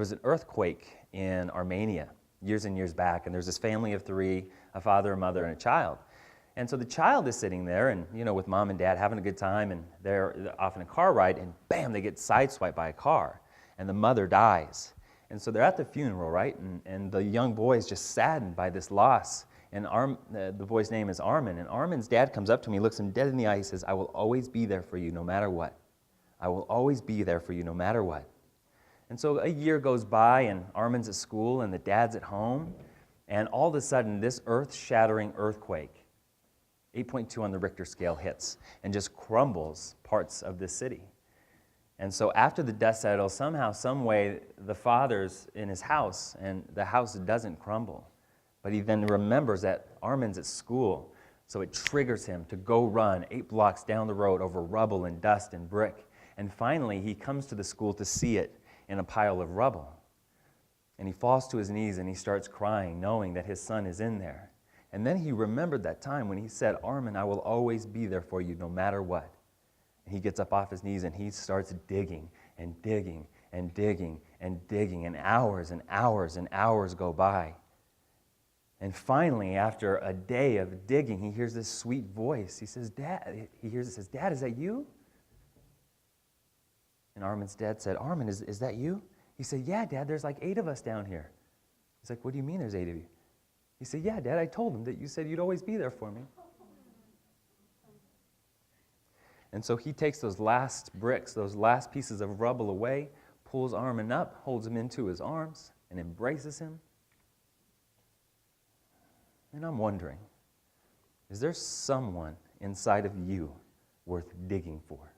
was an earthquake in Armenia years and years back, and there's this family of three, a father, a mother, and a child. And so the child is sitting there and, with mom and dad having a good time, and they're off in a car ride, and bam, they get sideswiped by a car, and the mother dies. And so they're at the funeral, right? And the young boy is just saddened by this loss. And the boy's name is Armin. And Armin's dad comes up to me, looks him dead in the eye, he says, "I will always be there for you no matter what. I will always be there for you no matter what." And so a year goes by, and Armin's at school, and the dad's at home, and all of a sudden, this earth-shattering earthquake, 8.2 on the Richter scale, hits and just crumbles parts of this city. And so after the dust settles, somehow, some way, the father's in his house, and the house doesn't crumble. But he then remembers that Armin's at school, so it triggers him to go run 8 blocks down the road over rubble and dust and brick. And finally, he comes to the school to see it in a pile of rubble. And he falls to his knees and he starts crying, knowing that his son is in there. And then he remembered that time when he said, "Armin, I will always be there for you no matter what." And he gets up off his knees and he starts digging and digging and digging and digging, and hours and hours and hours go by. And finally, after a day of digging, he hears this sweet voice. He says, "Dad," he hears it, says, "Dad, is that you?" And Armin's dad said, "Armin, is that you?" He said, "Yeah, Dad, there's like 8 of us down here." He's like, "What do you mean there's 8 of you?" He said, "Yeah, Dad, I told him that you said you'd always be there for me." And so he takes those last bricks, those last pieces of rubble away, pulls Armin up, holds him into his arms, and embraces him. And I'm wondering, is there someone inside of you worth digging for?